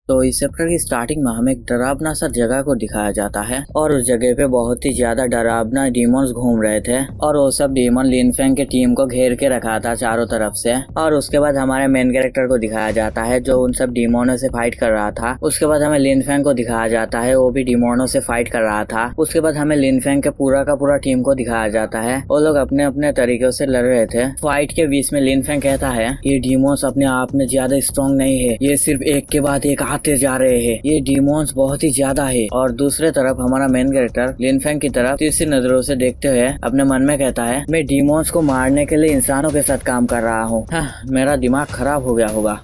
तो इस चैप्टर की स्टार्टिंग में हमें एक डरावना सा जगह को दिखाया जाता है और उस जगह पे बहुत ही ज्यादा डरावना डीमंस घूम रहे थे और वो सब डीमन लिनफेंग की टीम को घेर के रखा था चारों तरफ से। और उसके बाद हमारे मेन कैरेक्टर को दिखाया जाता है जो उन सब डीमोनों से फाइट कर रहा था। उसके बाद हमें लिनफेंग को दिखाया जाता है, वो भी डीमोनों से फाइट कर रहा था। उसके बाद हमें लिनफेंग के पूरा का पूरा टीम को दिखाया जाता है, वो लोग अपने अपने तरीकों से लड़ रहे थे। फाइट के बीच में लिनफेंग कहता है ये डीमोन्स अपने आप में ज्यादा स्ट्रॉन्ग नहीं है, ये सिर्फ एक के बाद एक आते जा रहे हैं, ये डीमोन्स बहुत ही ज्यादा है। और दूसरे तरफ हमारा मेन कैरेक्टर लिनफेंग की तरफ तीसरी नजरों से देखते हुए अपने मन में कहता है मैं डीमोन्स को मारने के लिए इंसानों के साथ काम कर रहा हूँ। मेरा दिमाग खराब हो गया होगा।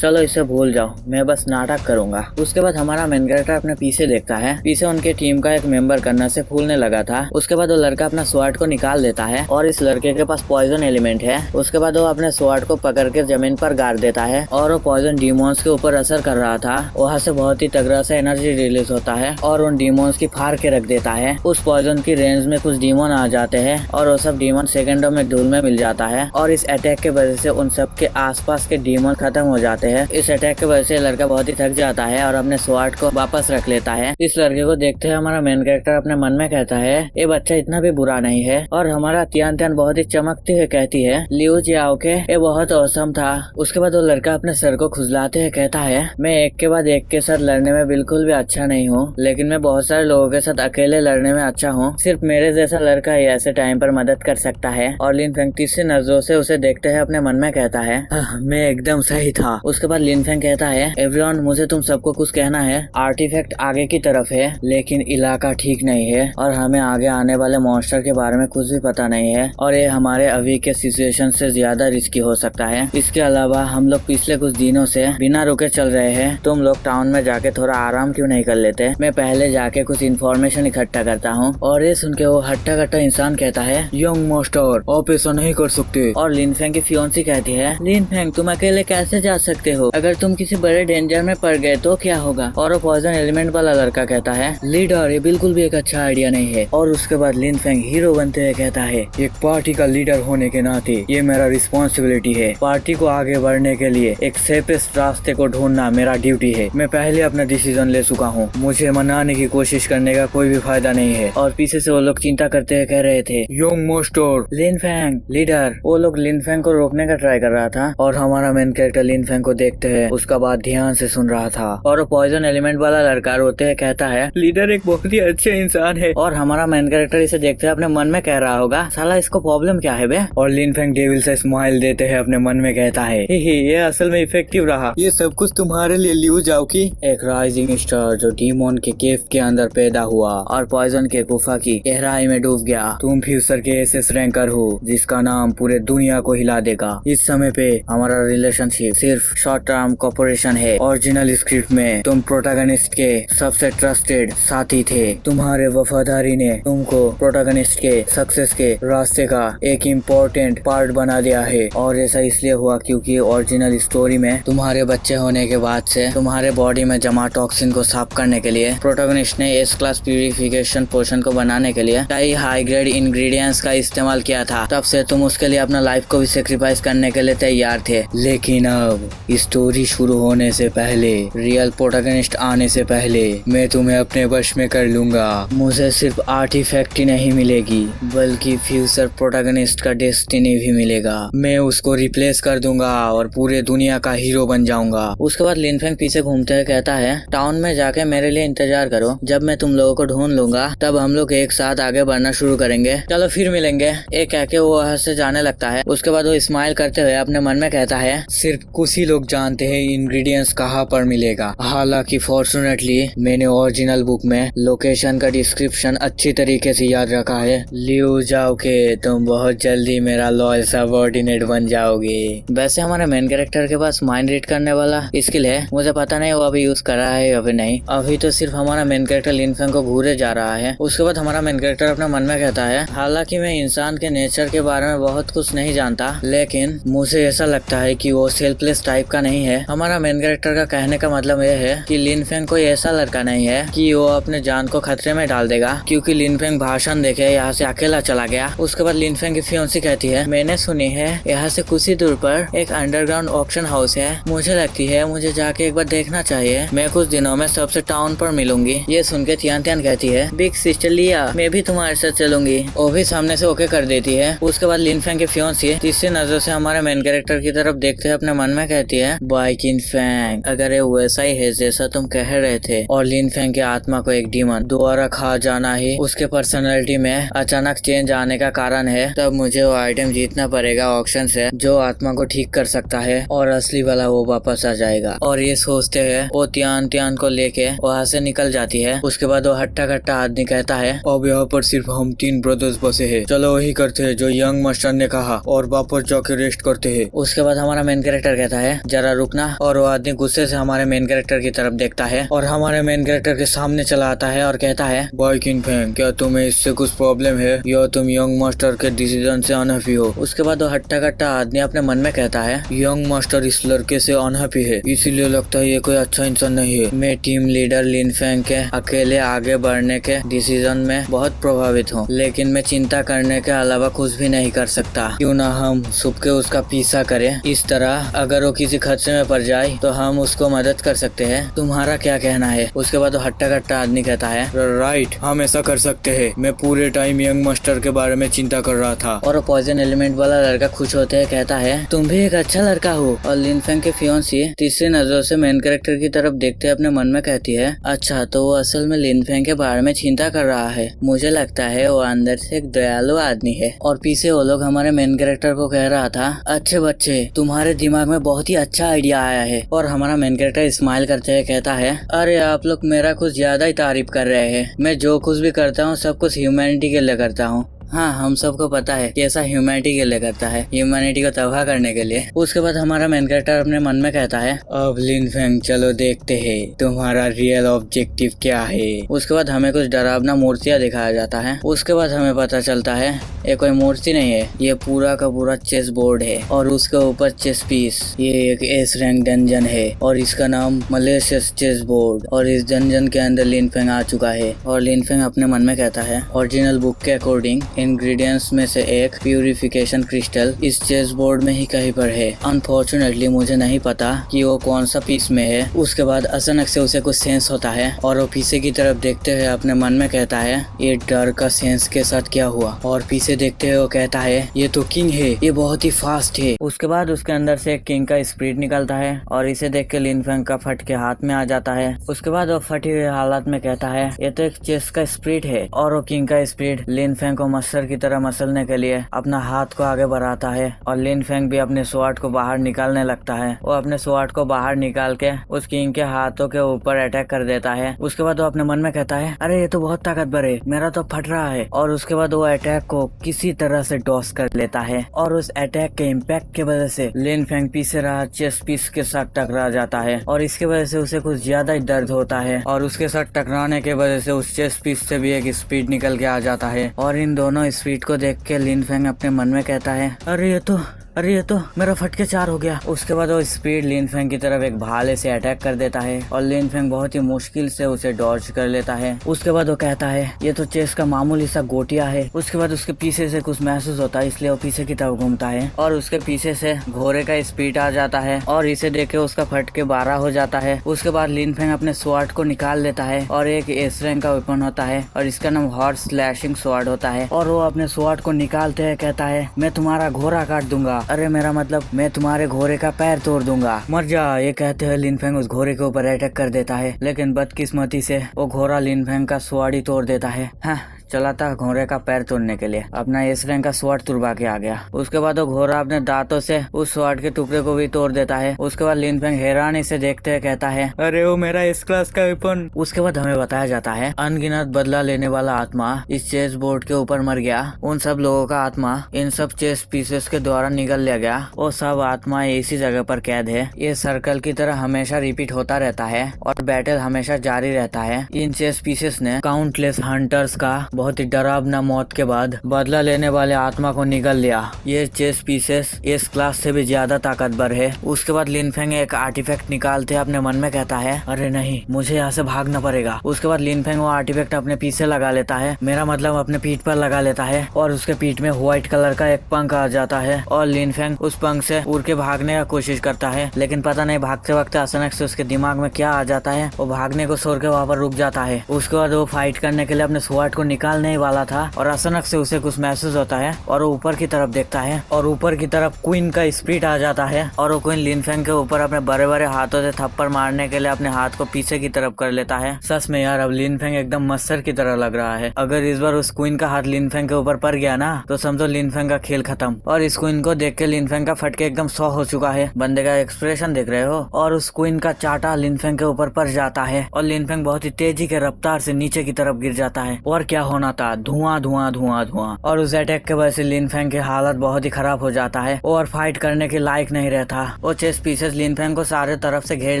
चलो इसे भूल जाओ, मैं बस नाटक करूंगा। उसके बाद हमारा मेन कैरेक्टर अपने पीछे देखता है, पीछे उनके टीम का एक मेंबर गन्ना से फूलने लगा था। उसके बाद वो लड़का अपना स्वॉर्ड को निकाल देता है और इस लड़के के पास पॉइजन एलिमेंट है। उसके बाद वो अपने स्वॉर्ड को पकड़ के जमीन पर गाड़ देता है और वो पॉइजन डीमोन्स के ऊपर असर कर रहा था। वहाँ से बहुत ही तगड़ा सा एनर्जी रिलीज होता है और उन डीमोन्स की फाड़ के रख देता है। उस पॉइजन की रेंज में कुछ डीमोन आ जाते हैं और वो सब डीमोन सेकंडों में धूल में मिल जाता है और इस अटैक के वजह से उन सब के आसपास के डीमोन खत्म हो जाते हैं। इस अटैक की वजह से लड़का बहुत ही थक जाता है और अपने स्वॉर्ड को वापस रख लेता है। इस लड़के को देखते हुए हमारा मेन कैरेक्टर अपने मन में कहता है ये बच्चा इतना भी बुरा नहीं है। और हमारा तियान तियान बहुत ही चमकते हुए कहती है लियू जियाओ के ये बहुत औसम था। उसके बाद वो लड़का अपने सर को खुजलाते हुए कहता है मैं एक के बाद एक के साथ लड़ने में बिल्कुल भी अच्छा नहीं हूँ, लेकिन मैं बहुत सारे लोगों के साथ अकेले लड़ने में अच्छा हूँ। सिर्फ मेरे जैसा लड़का ही ऐसे टाइम पर मदद कर सकता है। और लिनफेंग तीसरी नजरों से उसे देखते हुए अपने मन में कहता है मैं एकदम सही था। उसके बाद लिनफेंग कहता है एवरीवन मुझे तुम सबको कुछ कहना है। आर्टिफैक्ट आगे की तरफ है लेकिन इलाका ठीक नहीं है और हमें आगे आने वाले मॉन्स्टर के बारे में कुछ भी पता नहीं है और ये हमारे अभी के सिचुएशन से ज्यादा रिस्की हो सकता है। इसके अलावा हम लोग पिछले कुछ दिनों से बिना रुके चल रहे हैं। तुम लोग टाउन में जाके थोड़ा आराम क्यों नहीं कर लेते? मैं पहले जाके कुछ इन्फॉर्मेशन इकट्ठा करता हूँ। और ये सुन के वो हट्टा कट्टा इंसान कहता है यंग मास्टर आप ऐसा नहीं कर सकते। और लिनफेंग की फियोंसी कहती है लिनफेंग तुम अकेले कैसे जा सकते हो? अगर तुम किसी बड़े डेंजर में पड़ गए तो क्या होगा? और वो पॉइजन एलिमेंट वाला लड़का कहता है लीडर ये बिल्कुल भी एक अच्छा आइडिया नहीं है। और उसके बाद लिनफेंग हीरो बनते हुए कहता है एक पार्टी का लीडर होने के नाते ये मेरा रिस्पॉन्सिबिलिटी है। पार्टी को आगे बढ़ने के लिए एक सेफेस्ट रास्ते को ढूंढना मेरा ड्यूटी है। मैं पहले अपना डिसीजन ले चुका हूँ, मुझे मनाने की कोशिश करने का कोई भी फायदा नहीं है। और पीछे से वो लोग चिंता करते हुए कह रहे थे यंग मास्टर लिनफेंग लीडर। वो लोग लिनफेंग को रोकने का ट्राई कर रहा था और हमारा मेन कैरेक्टर लिनफेंग को देखते हुए उसका बात ध्यान से सुन रहा था। और वो पॉइजन एलिमेंट वाला लड़का रोते हुए कहता है लीडर एक बहुत ही अच्छे इंसान है। और हमारा मेन कैरेक्टर इसे देखते हुए अपने मन में कह रहा होगा साला इसको प्रॉब्लम क्या है बे? और लिनफेंग डेविल से स्माइल देते हुए अपने मन में कहता है ये असल में इफेक्टिव रहा, ये सब कुछ तुम्हारे लिए लियू जाओ की एक राइजिंग स्टार जो डीमोन के केव के अंदर पैदा हुआ और पॉइजन के गुफा की गहराई में डूब गया। तुम फ्यूचर के एसएस रैंकर हो जिसका नाम पूरे दुनिया को हिला देगा। इस समय पे हमारा रिलेशनशिप सिर्फ शॉर्ट टर्म कॉर्पोरेशन है। ओरिजिनल स्क्रिप्ट में तुम प्रोटैगनिस्ट के सबसे ट्रस्टेड साथी थे। तुम्हारे वफादारी ने तुमको प्रोटैगनिस्ट के सक्सेस के रास्ते का एक इम्पोर्टेंट पार्ट बना दिया है। और ऐसा इसलिए हुआ क्योंकि ओरिजिनल स्टोरी में तुम्हारे बच्चे होने के बाद से तुम्हारे बॉडी में जमा टॉक्सिन को साफ करने के लिए प्रोटैगनिस्ट ने एस क्लास प्यूरिफिकेशन पोशन को बनाने के लिए कई हाई ग्रेड इंग्रेडिएंट्स का इस्तेमाल किया था। तब से तुम उसके लिए अपना लाइफ को भी सेक्रीफाइस करने के लिए तैयार थे। लेकिन अब स्टोरी शुरू होने से पहले, रियल प्रोटैगनिस्ट आने से पहले मैं तुम्हें अपने वश में कर लूंगा। मुझे सिर्फ आर्टिफैक्ट ही नहीं मिलेगी बल्कि फ्यूचर प्रोटैगनिस्ट का डेस्टिनी भी मिलेगा। मैं उसको रिप्लेस कर दूंगा और पूरे दुनिया का हीरो बन जाऊंगा। उसके बाद लिनफेंग पीछे घूमते हुए कहता है टाउन में जाके मेरे लिए इंतजार करो, जब मैं तुम लोगों को ढूंढ लूंगा तब हम लोग एक साथ आगे बढ़ना शुरू करेंगे। चलो फिर मिलेंगे। एक कह के वो वहाँ से जाने लगता है। उसके बाद वो स्माइल करते हुए अपने मन में कहता है सिर्फ कुछ ही लोग जानते हैं इंग्रेडिएंट्स कहाँ पर मिलेगा। हालांकि फॉर्चुनेटली मैंने ओरिजिनल बुक में लोकेशन का डिस्क्रिप्शन अच्छी तरीके से याद रखा है। लियू जाओ के तुम बहुत जल्दी मेरा लॉयल सबऑर्डिनेट बन जाओगे। वैसे हमारे मेन कैरेक्टर के पास माइंड रीड करने वाला स्किल है, मुझे पता नहीं वो अभी यूज कर रहा है या फिर नहीं। अभी तो सिर्फ हमारा मेन कैरेक्टर लिनफेंग को घूरे जा रहा है। उसके बाद हमारा मेन कैरेक्टर अपने मन में कहता है हालांकि मैं इंसान के नेचर के बारे में बहुत कुछ नहीं जानता, लेकिन मुझे ऐसा लगता है कि वो सेल्फलेस टाइप का नहीं है। हमारा मेन कैरेक्टर का कहने का मतलब ये है कि लिनफेंग कोई ऐसा लड़का नहीं है कि वो अपने जान को खतरे में डाल देगा क्योंकि लिनफेंग भाषण देके यहाँ से अकेला चला गया। उसके बाद लिनफेंग की फियोंसी कहती है मैंने सुनी है यहाँ से कुछ ही दूर पर एक अंडरग्राउंड ऑक्शन हाउस है, मुझे लगती है मुझे जाके एक बार बार देखना चाहिए। मैं कुछ दिनों में सबसे टाउन पर मिलूंगी। ये सुन के तियान तियान कहती है, बिग सिस्टर लिया, मैं भी तुम्हारे साथ चलूंगी। वो भी सामने से ओके कर देती है। उसके बाद लिन फैंग की फियांसी तीसरी नजर से हमारे मेन कैरेक्टर की तरफ देखते हुए अपने मन में कहती है, बाय किन फैंग, अगर ये वैसा ही है जैसा तुम कह रहे थे और लिन फैंग की आत्मा को एक डीमन दोबारा खा जाना ही उसके पर्सनैलिटी में अचानक चेंज आने का कारण है, तब मुझे वो आइटम जीतना पड़ेगा ऑक्शन से जो आत्मा को ठीक कर सकता है और असली वाला वो वापस आ जाएगा। और ये सोचते हुए वो तियान तियान को लेके वहाँ से निकल जाती है। उसके बाद वो हट्टा कट्टा आदमी कहता है, अब यहाँ पर सिर्फ हम 3 ब्रदर्स बसे हैं, चलो वही करते हैं जो यंग मास्टर ने कहा और वापस जाके रेस्ट करते हैं। उसके बाद हमारा मेन कैरेक्टर कहता है, जरा रुकना, और वो आदमी गुस्से से हमारे मेन कैरेक्टर की तरफ देखता है और हमारे मेन कैरेक्टर के सामने चला आता है और कहता है, बॉय किंग फैंग, क्या तुम्हें इससे कुछ प्रॉब्लम है या तुम यंग मास्टर के डिसीजन से अनहैप्पी हो? उसके बाद वो हट्टा कट्टा आदमी अपने मन में कहता है, यंग मास्टर इस लड़के से अनहैप्पी है, इसीलिए लगता है ये कोई अच्छा इंसान नहीं है। मैं टीम लीडर लिन फैंग के अकेले आगे बढ़ने के डिसीजन में बहुत प्रभावित हूँ, लेकिन मैं चिंता करने के अलावा कुछ भी नहीं कर सकता। क्यों ना हम छुप के उसका पीछा करें, इस तरह अगर वो किसी खतरे में पड़ जाए तो हम उसको मदद कर सकते हैं। तुम्हारा क्या कहना है? उसके बाद वो हट्टा कट्टा आदमी कहता है, राइट, हम ऐसा कर सकते हैं। मैं पूरे टाइम यंग मास्टर के बारे में चिंता कर रहा था। और पॉइजन एलिमेंट वाला लड़का खुश होते है कहता है, तुम भी एक अच्छा लड़का हो। और लिन फैंग के फियांसी तीसरी नजर से मेन कैरेक्टर की तरफ देखते अपने मन में कहती है, अच्छा तो वो असल में लिन फैंग के बारे में चिंता कर रहा है। मुझे लगता है वो अंदर से एक दयालु आदमी है। और पीछे वो लोग हमारे मेन कैरेक्टर को कह रहा था, अच्छे बच्चे, तुम्हारे दिमाग में बहुत ही अच्छा आइडिया आया है। और हमारा मेन कैरेक्टर स्माइल करते हुए कहता है, अरे आप लोग मेरा कुछ ज्यादा ही तारीफ कर रहे हैं। मैं जो कुछ भी करता हूँ सब कुछ ह्यूमैनिटी के लिए करता हूँ। हाँ, हम सबको पता है कि ऐसा ह्यूमैनिटी के लिए करता है, ह्यूमैनिटी को तबाह करने के लिए। उसके बाद हमारा मेन कैरेक्टर अपने मन में कहता है, अब लिन फैंग चलो देखते हैं तुम्हारा रियल ऑब्जेक्टिव क्या है। उसके बाद हमें कुछ डरावना मूर्तियाँ दिखाया जाता है। उसके बाद हमें पता चलता है ये कोई मूर्ति नहीं है, ये पूरा का पूरा चेस बोर्ड है और उसके ऊपर चेस पीस। ये एक एस रैंक डंजन है और इसका नाम मलेशियस चेस बोर्ड। और इस डंजन के अंदर लिन फैंग आ चुका है। और लिन फैंग अपने मन में कहता है, ओरिजिनल बुक के अकॉर्डिंग इंग्रेडिएंट्स में से एक प्यूरिफिकेशन क्रिस्टल इस चेस बोर्ड में ही कहीं पर है। अनफॉर्चुनेटली मुझे नहीं पता कि वो कौन सा पीस में है। उसके बाद अचानक से उसे कुछ सेंस होता है और वो पीछे की तरफ देखते हुए अपने मन में कहता है, ये डर का सेंस के साथ क्या हुआ? और पीछे देखते हुए वो कहता है, ये तो किंग है, ये बहुत ही फास्ट है। उसके बाद उसके अंदर से एक किंग का स्पिरिट निकलता है और इसे देख के लिन फैंग का फट के हाथ में आ जाता है। उसके बाद वो फटी हुई हालत में कहता है, ये तो एक चेस का स्पिरिट है। और वो किंग का स्पिरिट लिन फैंग को मस्टर की तरह मसलने के लिए अपना हाथ को आगे बढ़ाता है और लिन फैंग भी अपने स्वॉर्ड को बाहर निकालने लगता है। वो अपने स्वॉर्ड को बाहर निकाल के उस किंग के हाथों के ऊपर अटैक कर देता है। उसके बाद वो अपने मन में कहता है, अरे ये तो बहुत ताकतवर है, मेरा तो फट रहा है। और उसके बाद वो अटैक को किसी तरह से डॉस कर लेता है और उस अटैक के इम्पैक्ट की वजह से लिन फैंग पीछे रहा चेस पीस के साथ टकरा जाता है और इसके वजह से उसे कुछ ज्यादा ही दर्द होता है। और उसके साथ टकराने के वजह से उस चेस पीस से भी एक स्पीड निकल के आ जाता है। और इन दोनों स्पीड को देख के लिन फैंग अपने मन में कहता है, अरे ये तो मेरा फटके 4 हो गया। उसके बाद वो स्पीड लिन फैंग की तरफ एक भाले से अटैक कर देता है और लिन फैंग बहुत ही मुश्किल से उसे डॉज कर लेता है। उसके बाद वो कहता है, ये तो चेस का मामूली सा गोटिया है। उसके बाद उसके पीछे से कुछ महसूस होता है, इसलिए वो पीछे की तरफ घूमता है और उसके पीछे से घोड़े का स्पीड आ जाता है और इसे देख के उसका फटके 12 हो जाता है। उसके बाद लिन फैंग अपने स्वॉर्ड को निकाल लेता है और एक एस रैंक का वेपन होता है और इसका नाम हॉर्स स्लैशिंग स्वॉर्ड होता है। और वो अपने स्वॉर्ड को निकालते हुए कहता है, मैं तुम्हारा घोड़ा काट दूंगा, अरे मेरा मतलब मैं तुम्हारे घोड़े का पैर तोड़ दूंगा, मर जा। ये कहते हुए लिन फैंग उस घोड़े के ऊपर अटैक कर देता है, लेकिन बदकिस्मती से वो घोड़ा लिन फैंग का स्वॉर्ड ही तोड़ देता है। हाँ, चला था घोड़े का पैर तोड़ने के लिए, अपना एस रैंक का स्वॉर्ड तुड़वा के आ गया। उसके बाद वो घोड़ा अपने दांतों से उस स्वॉर्ड के टुकड़े को भी तोड़ देता है। उसके बाद लिन फैंग हैरानी से देखते हुए कहता है, अरे वो मेरा एस क्लास का वेपन। उसके बाद हमें बताया जाता है, अनगिनत बदला लेने वाला आत्मा इस चेस बोर्ड के ऊपर मर गया। उन सब लोगों का आत्मा इन सब चेस पीसेस के द्वारा निगल लिया गया। वो सब आत्मा इसी जगह पर कैद है। ये सर्कल की तरह हमेशा रिपीट होता रहता है और बैटल हमेशा जारी रहता है। इन चेस पीसेस ने काउंटलेस हंटर्स का बहुत ही डरावना मौत के बाद बदला लेने वाले आत्मा को निगल लिया। ये चेस पीसेस इस क्लास से भी ज्यादा ताकतवर है। उसके बाद लिनफेंग एक आर्टिफैक्ट निकालते अपने मन में कहता है, अरे नहीं, मुझे यहाँ से भागना पड़ेगा। उसके बाद लिनफेंग वो आर्टिफैक्ट अपने पीछे लगा लेता है, मेरा मतलब अपने पीठ पर लगा लेता है, और उसके पीठ में व्हाइट कलर का एक पंख आ जाता है और लिनफेंग उस पंख से उड़ के भागने का कोशिश करता है, लेकिन पता नहीं भागते वक्त अचानक से उसके दिमाग में क्या आ जाता है, वो भागने को छोड़ के वहाँ पर रुक जाता है। उसके बाद वो फाइट करने के लिए अपने स्वॉर्ड को निकालने ही वाला था और अचानक से उसे कुछ महसूस होता है और वो ऊपर की तरफ देखता है और ऊपर की तरफ क्वीन का स्पिरिट आ जाता है और वो क्वीन लिनफेंग के ऊपर अपने बड़े बड़े हाथों से थप्पड़ मारने के लिए अपने हाथ को पीछे की तरफ कर लेता है। सच में यार, अब लिनफेंग एकदम मच्छर की तरह लग रहा है। अगर इस बार उस क्वीन का हाथ लिनफेंग के ऊपर पड़ गया ना तो समझो लिनफेंग का खेल खत्म। और इस क्वीन को देख के लिनफेंग का फटके एकदम 100 हो चुका है। बंदे का एक्सप्रेशन देख रहे हो। और उस क्वीन का चाटा लिनफेंग के ऊपर पड़ जाता है और लिनफेंग बहुत ही तेजी के रफ्तार से नीचे की तरफ गिर जाता है। और क्या होना था, धुआं धुआं धुआं धुआं। और उस अटैक के वजह से लिनफेंग की हालत बहुत ही खराब हो जाता है और फाइट करने के लायक नहीं रहता। वो चेस पीसेस लिनफेंग को सारे तरफ से घेर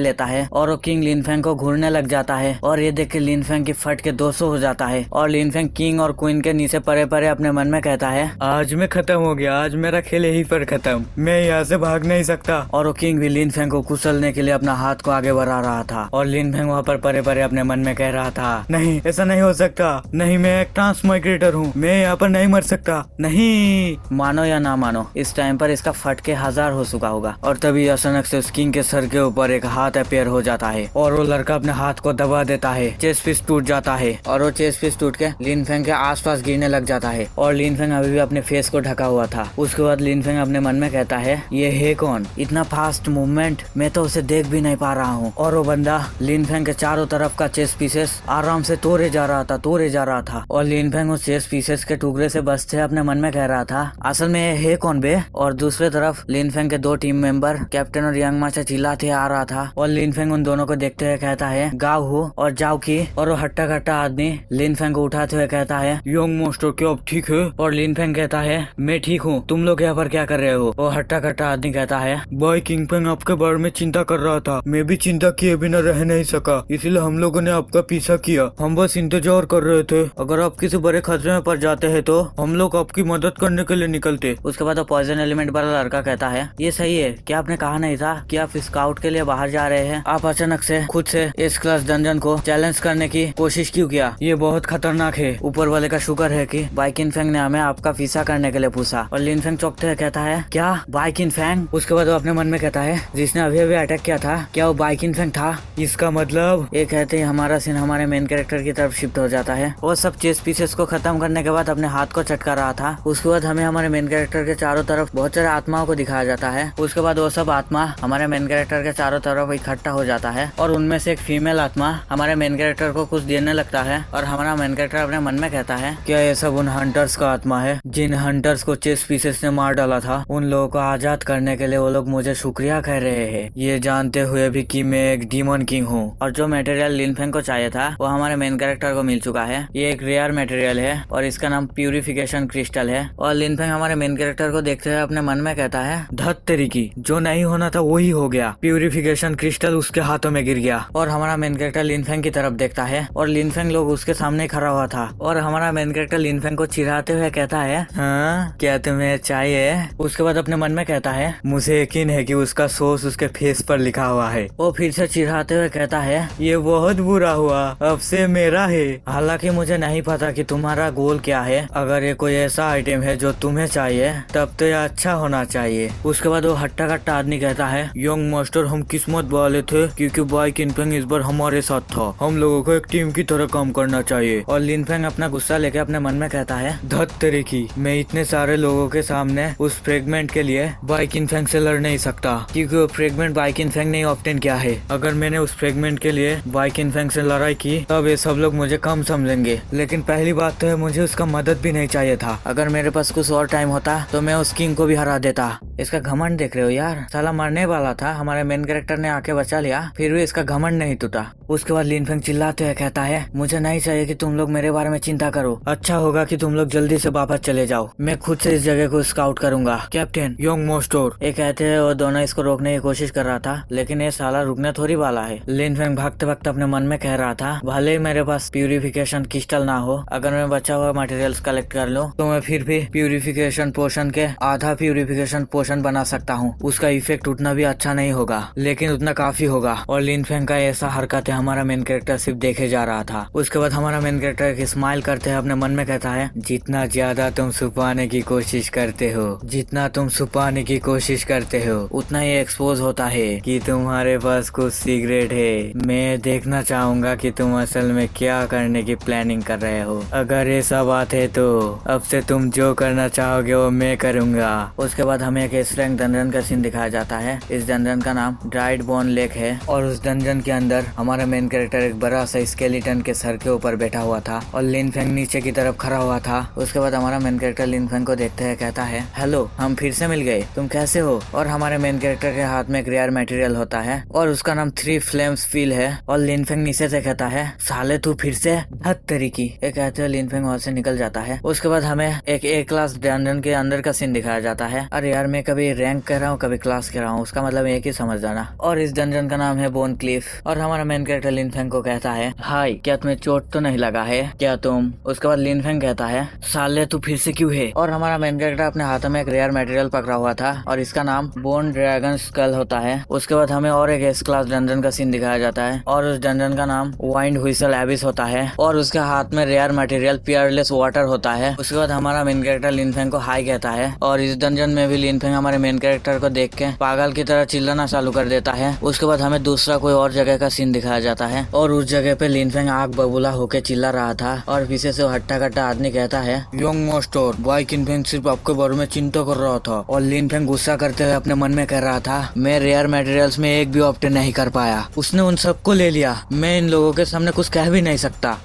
लेता है और वो किंग लिनफेंग को घूरने लग जाता है और ये देख के लिनफेंग की फट के 200 हो जाता है और लिनफेंग किंग और क्वीन के नीचे परे परे अपने मन में कहता है, आज मैं खत्म हो गया, आज मेरा खेल यहीं पर खत्म, मैं यहाँ से भाग नहीं सकता। और वो किंग भी लिनफेंग को कुचलने के लिए अपना हाथ को आगे बढ़ा रहा था और लिनफेंग वहाँ पर परे परे अपने मन में कह रहा था, नहीं, ऐसा नहीं हो सकता, नहीं, मैं एक ट्रांसमाइग्रेटर हूँ, मैं यहाँ पर नहीं मर सकता, नहीं। मानो या ना मानो, इस टाइम पर इसका फटके 1000 हो चुका होगा और तभी अचानक से उस किंग के सर के ऊपर एक हाथ अपेयर हो जाता है और वो लड़का अपने हाथ को दबा देता है। चेस पीस टूट जाता है और वो चेस पीस टूट के लिनफेंग के आसपास गिरने लग जाता है और लिनफेंग अभी भी अपने फेस को ढका हुआ था। उसके बाद लिनफेंग अपने मन में कहता है, ये है कौन, इतना फास्ट मूवमेंट, मैं तो उसे देख भी नहीं पा रहा हूँ। और वो बंदा लिनफेंग के चारों तरफ का चेस पीसेस आराम से तोड़े जा रहा था और लिनफेंग उस चेस पीसेस के टुकड़े से बचते अपने मन में कह रहा था, असल में ये है कौन बे। और दूसरी तरफ लिनफेंग के 2 टीम मेंबर कैप्टन और यंग माचा चिल्लाते आ रहा था और लिनफेंग उन दोनों को देखते हुए कहता है, गाओ हो और जाओ की। और वो हट्टा कट्टा आदमी लिनफेंग को उठाते हुए कहता है, यंग मास्टर क्या आप ठीक है। और लिनफेंग कहता है, मैं ठीक हूँ, तुम लोग यहाँ पर क्या कर रहे हो। वो हट्टा कट्टा आदमी कहता है, भाई किंगपेंग आपके बारे में चिंता कर रहा था, मैं भी चिंता किए बिना रह नहीं सका, इसलिए हम लोगों ने आपका पीछा किया, हम बस इंतजार कर रहे थे, अगर आप किसी बड़े खतरे में पड़ जाते हैं तो हम लोग आपकी मदद करने के लिए निकलते। उसके बाद पॉइजन एलिमेंट वाला लड़का कहता है, ये सही है, क्या आपने कहा नहीं था कि आप स्काउट के लिए बाहर जा रहे हैं, आप अचानक से खुद से इस क्लास डंजन को चैलेंज करने की कोशिश क्यों किया, ये बहुत खतरनाक है। ऊपर वाले का शुक्र है कि बाइकिनफेंग ने हमें आपका पीछा करने के लिए पूछा। और लिनफेंग चौंकते हुए कहता है, क्या बाइकिनफेंग। उसके बाद वो अपने मन में कहता है, जिसने अभी अभी अटैक किया था, क्या वो बाइकिनफेंग था, इसका मतलब। ये कहते ही हमारा सीन हमारे मेन कैरेक्टर की तरफ शिफ्ट हो जाता है। वो सब चेस पीसेस को खत्म करने के बाद अपने हाथ को चटका रहा था। उसके बाद हमें हमारे मेन कैरेक्टर के चारों तरफ बहुत सारे आत्माओं को दिखाया जाता है। उसके बाद वो सब आत्मा हमारे मेन कैरेक्टर के चारों तरफ इकट्ठा हो जाता है और उनमें से एक फीमेल आत्मा हमारे मेन कैरेक्टर को कुछ देने लगता है और हमारा मेन कैरेक्टर अपने मन में कहता है, क्या ये सब उन हंटर्स का आत्मा है जिन हंटर्स को चेस पीसेस ने मार डाला था। उन लोगों को आजाद करने के लिए वो लोग मुझे शुक्रिया कह रहे हैं, ये जानते हुए भी कि मैं एक डीमन किंग हूँ। और जो मटेरियल लिनफेंग को चाहिए था वो हमारे मेन कैरेक्टर को मिल चुका है। ये एक रेयर मटेरियल है और इसका नाम प्यूरिफिकेशन क्रिस्टल है। और लिनफेंग हमारे मेन कैरेक्टर को देखते हुए अपने मन में कहता है, धत तेरी की, जो नहीं होना था वही हो गया। प्यूरिफिकेशन क्रिस्टल उसके हाथों में गिर गया और हमारा मेन कैरेक्टर लिनफेंग की तरफ देखता है और लिनफेंग लोग उसके सामने खड़ा हुआ था और हमारा मेन कैरेक्टर लिनफेंग को चिढ़ाते हुए कहता है, हाँ क्या तुम्हें चाहिए। उसके बाद अपने मन में कहता है, मुझे यकीन है कि उसका सोच उसके फेस पर लिखा हुआ है। वो फिर से चिढ़ाते हुए कहता है, ये बहुत बुरा हुआ, अब से मेरा है। हालांकि मुझे नहीं पता कि तुम्हारा गोल क्या है, अगर ये कोई ऐसा आइटम है जो तुम्हें चाहिए तब तो ये अच्छा होना चाहिए। उसके बाद वो हट्टा कट्टा आदमी कहता है, यंग मास्टर हम किस्मत वाले थे क्योंकि बाइकिनफेंग इस बार हमारे साथ था, हम लोगों को एक टीम की तरह काम करना चाहिए। और लिनफेंग अपना गुस्सा लेके अपने मन में कहता है, धत तेरे की, मैं इतने सारे लोगों के सामने उस फ्रेगमेंट के लिए बाइकिनफेंग से लड़ नहीं सकता क्योंकि वो फ्रेगमेंट बाइकिनफेंग ने ऑब्टेन किया है। अगर मैंने उस फ्रेगमेंट के लिए बाइकिनफेंग से लड़ाई की तब ये सब लोग मुझे कम समझेंगे। लेकिन पहली बात तो है मुझे उसका मदद भी नहीं चाहिए था। अगर मेरे पास कुछ और टाइम होता तो मैं उस किंग को भी हरा देता। इसका घमंड देख रहे हो यार, साला मरने वाला था, हमारे मेन कैरेक्टर ने आके बचा लिया, फिर भी इसका घमंड नहीं टूटा। उसके बाद लिनफेंग चिल्लाते हुए कहता है, मुझे नहीं चाहिए कि तुम लोग मेरे बारे में चिंता करो, अच्छा होगा कि तुम लोग जल्दी से वापस चले जाओ, मैं खुद से इस जगह को स्काउट करूंगा। कैप्टन यंग मास्टर ये कहते हैं, वो दोनों इसको रोकने की कोशिश कर रहा था लेकिन ये साला रुकने थोड़ी वाला है। लिनफेंग भागते वक्त अपने मन में कह रहा था, भले ही मेरे पास प्यूरिफिकेशन क्रिस्टल ना हो, अगर मैं बचा हुआ मटेरियल्स कलेक्ट कर लूं तो मैं फिर भी प्यूरिफिकेशन पोशन के आधा प्यूरिफिकेशन पोशन बना सकता हूँ। उसका इफेक्ट उतना भी अच्छा नहीं होगा, लेकिन उतना काफी होगा। और लिन फेंग का ऐसा हरकत है हमारा मेन कैरेक्टर सिर्फ देखे जा रहा था। उसके बाद हमारा मेन कैरेक्टर एक स्माइल करते हैं, अपने मन में कहता है, जितना ज्यादा तुम छुपाने की कोशिश करते हो, जितना तुम छुपाने की कोशिश करते हो, उतना ही एक्सपोज होता है कि तुम्हारे पास कुछ सीक्रेट है। मैं देखना चाहूंगा कि तुम असल में क्या करने की प्लानिंग कर रहे हो। अगर ये सब बात है तो अब से तुम जो करना चाहोगे वो मैं करूंगा। उसके बाद हमें एक एस रैंक डंजन का सीन दिखाया जाता है। इस डंजन का नाम ड्राइड बोन लेक है और उस डंजन के अंदर हमारा मेन कैरेक्टर एक बड़ा सा स्केलेटन के सर के ऊपर बैठा हुआ था और लिन फेंग नीचे की तरफ खड़ा हुआ था। उसके बाद हमारा मेन कैरेक्टर लिन फेंग को देखते हुए कहता है, हेलो, हम फिर से मिल गए, तुम कैसे हो? और हमारे मेन कैरेक्टर के हाथ में एक रेयर मटेरियल होता है और उसका नाम 3 फ्लेम्स फील है। और लिन फेंग नीचे से कहता है, साले तू फिर से हद तरीकी। ये कहते हुए लिन फेंग वहाँ से निकल जाता है। उसके बाद हमें एक ए क्लास डंजन के अंदर का सीन दिखाया जाता है। अरे यार, मैं कभी रैंक कह रहा हूँ कभी क्लास कह रहा हूँ, उसका मतलब एक ही समझ जाना। और इस डंजन का नाम है बोन क्लिफ। और हमारा मेन कैरेक्टर लिन फेंग को कहता है, हाय, क्या तुम्हें चोट तो नहीं लगा है क्या तुम? उसके बाद लिन फेंग कहता है, साले तू फिर से क्यों है? और हमारा मेन कैरेक्टर अपने हाथों में एक रेयर मटेरियल पकड़ा हुआ था और इसका नाम बोन ड्रैगन स्कल होता है। उसके बाद हमें और एक एस क्लास डंजन का सीन दिखाया जाता है और उस डंजन का नाम वाइंड व्हिसल एबिस होता है और उसके हाथ में रेयर मटेरियल पियरलेस वाटर होता है। उसके बाद हमारा मेन कैरेक्टर लिन फेंग को हाई कहता है और इस डंजन में भी लिन फेंग हमारे मेन कैरेक्टर को देख के पागल की तरह चिल्लाना चालू कर देता है। उसके बाद हमें दूसरा कोई और जगह का सीन दिखाया जाता है और उस जगह पे लिन फेंग आग बबूला होके चिल्ला रहा था और पीछे से हट्टा कट्टा आदमी कहता है, यंग मास्टर, भाई लिन फेंग सिर्फ आपके बारे में चिंता कर रहा था। और लिन फेंग गुस्सा करते हुए अपने मन में कह रहा था, मैं रेयर मटेरियल्स में एक भी ऑप्टेन नहीं कर पाया, उसने उन सबको ले लिया, मैं इन लोगों के सामने कुछ कह भी नहीं सकता।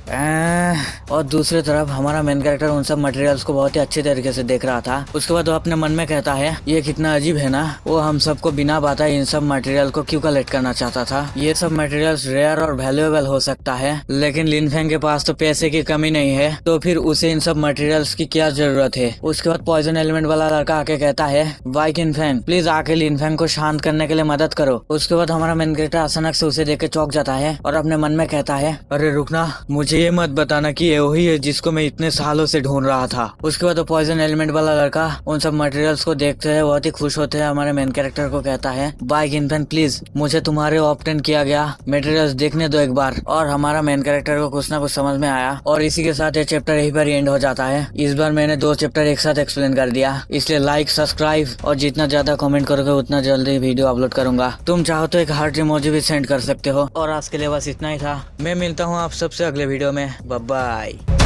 और दूसरी तरफ हमारा मेन कैरेक्टर उन सब मटेरियल्स को बहुत ही अच्छे तरीके से देख रहा था। उसके बाद वो अपने मन में कहता है, ये कितना अजीब है ना, वो हम सबको बिना बताए इन सब मटेरियल को क्यों कलेक्ट करना चाहता था। ये सब मटेरियल्स रेयर और वैल्यूएबल हो सकता है, लेकिन लिन फेंग के पास तो पैसे की कमी नहीं है, तो फिर उसे इन सब मटेरियल्स की क्या जरूरत है। उसके बाद पॉइजन एलिमेंट वाला लड़का आके कहता है, भाई लिन फेंग, प्लीज आके लिन फेंग को शांत करने के लिए मदद करो। उसके बाद हमारा मेन कैरेक्टर अचानक से उसे देख के चौंक जाता है और अपने मन में कहता है, अरे रुकना, मुझे ये मत बताना कि ये वही है जिसको मैं इतने सालों से ढूंढ रहा था। उसके बाद पॉइजन एलिमेंट वाला लड़का उन सब मटेरियल्स को देखते हैं, बहुत ही खुश होते हैं, हमारे मेन कैरेक्टर को कहता है, भाई लिन फेंग, प्लीज मुझे तुम्हारे ऑप्टेन किया गया मटेरियल्स देखने दो एक बार। और हमारा मेन कैरेक्टर को कुछ ना कुछ समझ में आया और इसी के साथ ये चैप्टर यहीं पर एंड हो जाता है। इस बार मैंने 2 चैप्टर एक साथ एक्सप्लेन कर दिया, इसलिए लाइक, सब्सक्राइब और जितना ज्यादा कमेंट करोगे उतना जल्दी वीडियो अपलोड करूंगा। तुम चाहो तो एक हार्ट इमोजी भी सेंड कर सकते हो। और आज के लिए बस इतना ही था, मैं मिलता हूँ आप सबसे अगले वीडियो में। Bye bye.